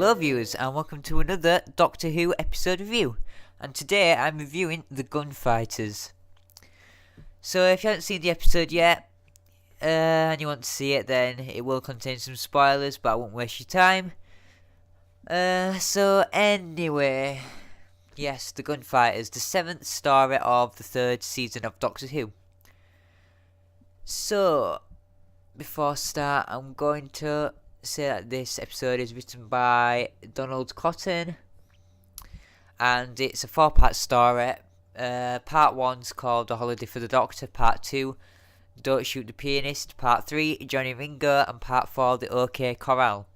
Hello viewers and welcome to another Doctor Who episode review, and today I'm reviewing the Gunfighters. So if you haven't seen the episode yet and you want to see it, then it will contain some spoilers, but I won't waste your time. So anyway, yes, the Gunfighters, the 7th story of the 3rd season of Doctor Who. So before I start, I'm going to say that this episode is written by Donald Cotton, and it's a 4-part story. Part 1's called A Holiday for the Doctor, Part 2 Don't Shoot the Pianist, Part 3 Johnny Ringo, and Part 4 The OK Corral.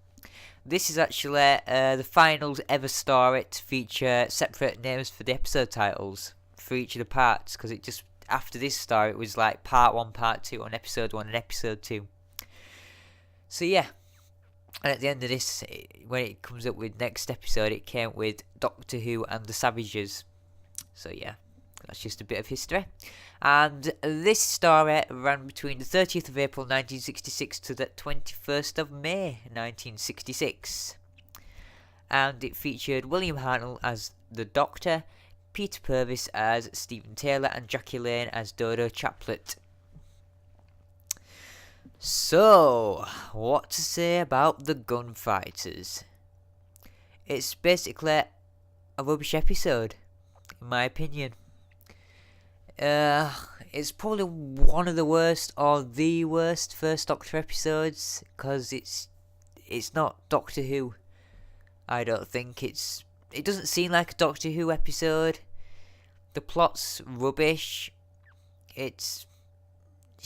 This is actually the final ever story to feature separate names for the episode titles for each of the parts, because it just, after this story, it was like Part 1, Part 2 on Episode 1 and Episode 2. So yeah, and at the end of this, when it comes up with next episode, it came with Doctor Who and the Savages. So yeah, that's just a bit of history. And this story ran between the 30th of April 1966 to the 21st of May 1966. And it featured William Hartnell as the Doctor, Peter Purvis as Stephen Taylor, and Jackie Lane as Dodo Chaplet. So, what to say about the Gunfighters? It's basically a rubbish episode, in my opinion. It's probably one of the worst, or the worst, First Doctor episodes, because it's not Doctor Who. I don't think it doesn't seem like a Doctor Who episode. The plot's rubbish. It's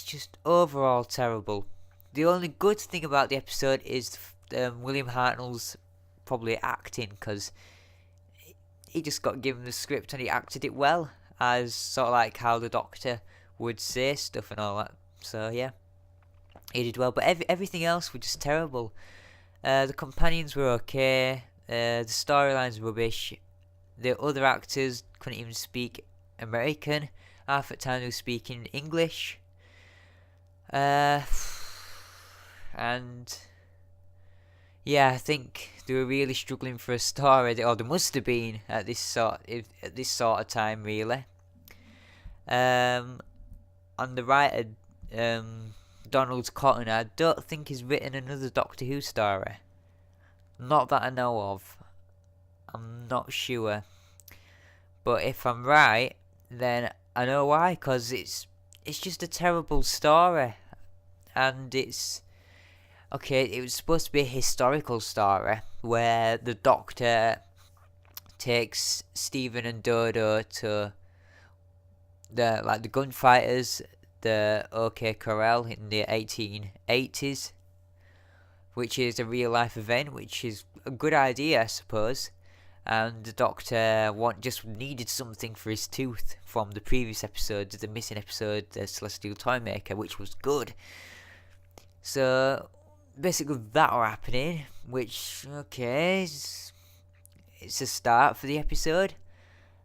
just overall terrible. The only good thing about the episode is William Hartnell's probably acting, because he just got given the script and he acted it well, as sort of like how the Doctor would say stuff and all that. So yeah, he did well, but everything else was just terrible. The companions were okay, the storyline's rubbish, the other actors couldn't even speak American, half the time they were speaking English. And yeah, I think they were really struggling for a story, or they must have been at this sort of time, really. And the writer, Donald Cotton, I don't think he's written another Doctor Who story. Not that I know of. I'm not sure. But if I'm right, then I know why, because it's just a terrible story. And it's okay, it was supposed to be a historical story where the Doctor takes Stephen and Dodo to the Gunfighters, the OK Corral in the 1880s, which is a real life event, which is a good idea, I suppose. And the Doctor just needed something for his tooth from the previous episode, the missing episode, the Celestial Toymaker, which was good. So basically that were happening, which, okay, it's a start for the episode.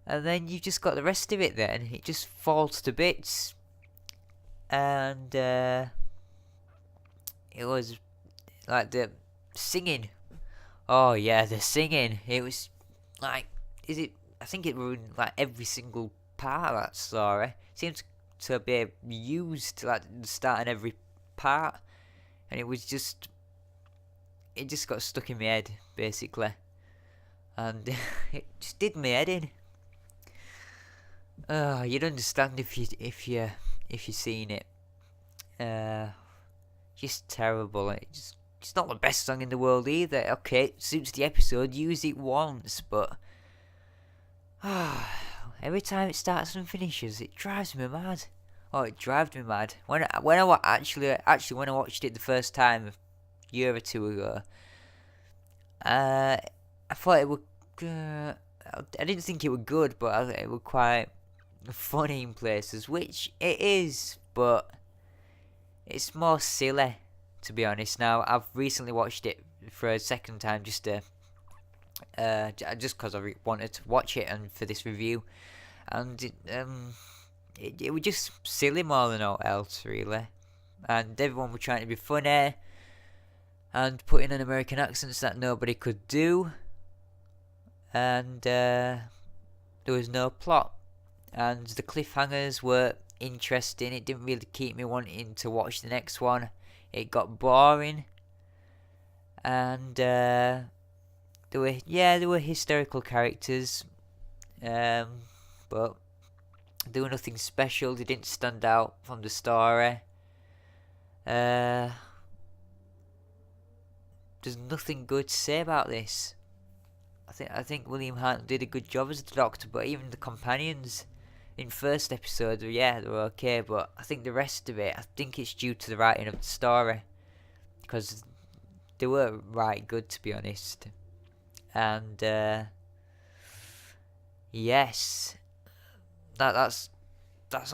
And then you just got the rest of it then. It just falls to bits. And it was like the singing. Oh yeah, the singing. It was like, I think it ruined like every single part of that story. It seemed to be used like the start and every part. And it just got stuck in my head, basically. And it just did my head in. You'd understand if you seen it. Just terrible. It's not the best song in the world either. Okay, it suits the episode, use it once, but every time it starts and finishes, it drives me mad. Oh, it drove me mad. When I watched it the first time a year or two ago, I thought it would. I didn't think it was good, but it was quite funny in places, which it is, but it's more silly, to be honest. Now, I've recently watched it for a second time, just because I wanted to watch it and for this review, and it was just silly more than all else, really. And everyone was trying to be funny. and putting in American accents that nobody could do, and there was no plot, and the cliffhangers were interesting. It didn't really keep me wanting to watch the next one. It got boring, and there were historical characters, but they were nothing special. They didn't stand out from the story. There's nothing good to say about this. I think William Hart did a good job as the Doctor, but even the companions in first episode, they were okay, but I think the rest of it, I think it's due to the writing of the story, because they were right good, to be honest. And yes, that's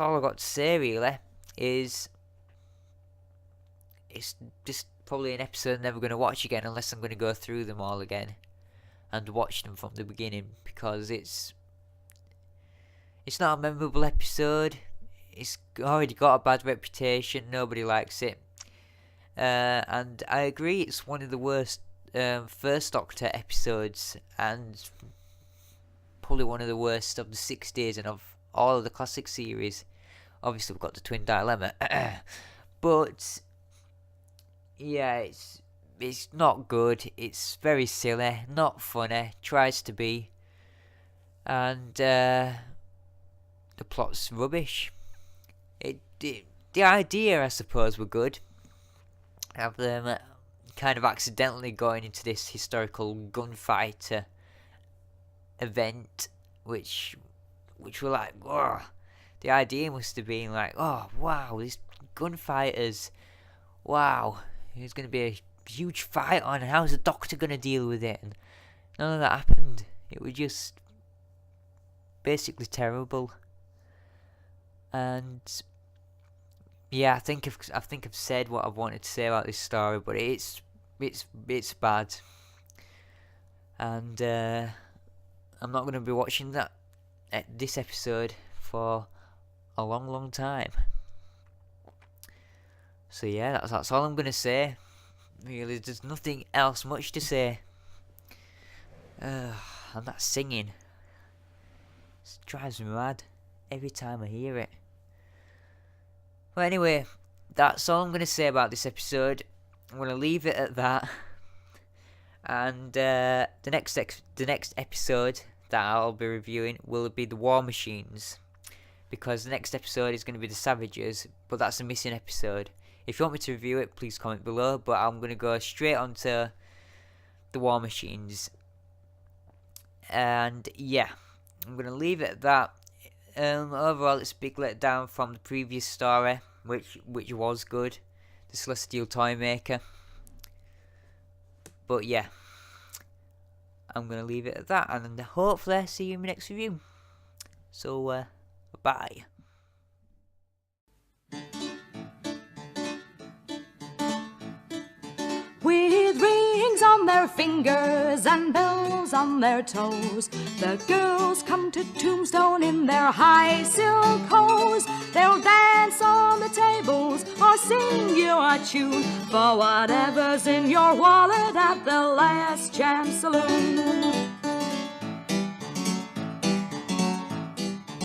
all I got to say, really. It's just probably an episode I'm never going to watch again, unless I'm going to go through them all again and watch them from the beginning, because it's not a memorable episode. It's already got a bad reputation. Nobody likes it. And I agree, it's one of the worst First Doctor episodes, and probably one of the worst of the 60s and of all of the classic series. Obviously, we've got the Twin Dilemma. But yeah, it's not good. It's very silly, not funny, tries to be, and the plot's rubbish. The idea, I suppose, were good. Have them kind of accidentally going into this historical gunfighter event, which were like, oh, the idea must have been like, oh wow, these gunfighters, wow, there's going to be a huge fight on, and how's the Doctor going to deal with it? And none of that happened. It was just basically terrible. And yeah, I think I've said what I've wanted to say about this story, but it's bad, and I'm not going to be watching this episode for a long time. So yeah, that's all I'm going to say. Really, there's nothing else much to say. And that singing, it drives me mad every time I hear it. Well, anyway, that's all I'm going to say about this episode. I'm going to leave it at that. And the next episode that I'll be reviewing will be the War Machines, because the next episode is going to be the Savages, but that's a missing episode. If you want me to review it, please comment below, but I'm going to go straight on to the War Machines. And yeah, I'm going to leave it at that. Overall, it's a big letdown from the previous story, which was good, the Celestial Toymaker. But yeah, I'm going to leave it at that, and hopefully I'll see you in my next review. So, bye. With rings on their fingers and bells on their toes, the girls come to Tombstone in their high silk hose. They'll dance on the tables or sing you a tune for whatever's in your wallet at the Last Chance Saloon.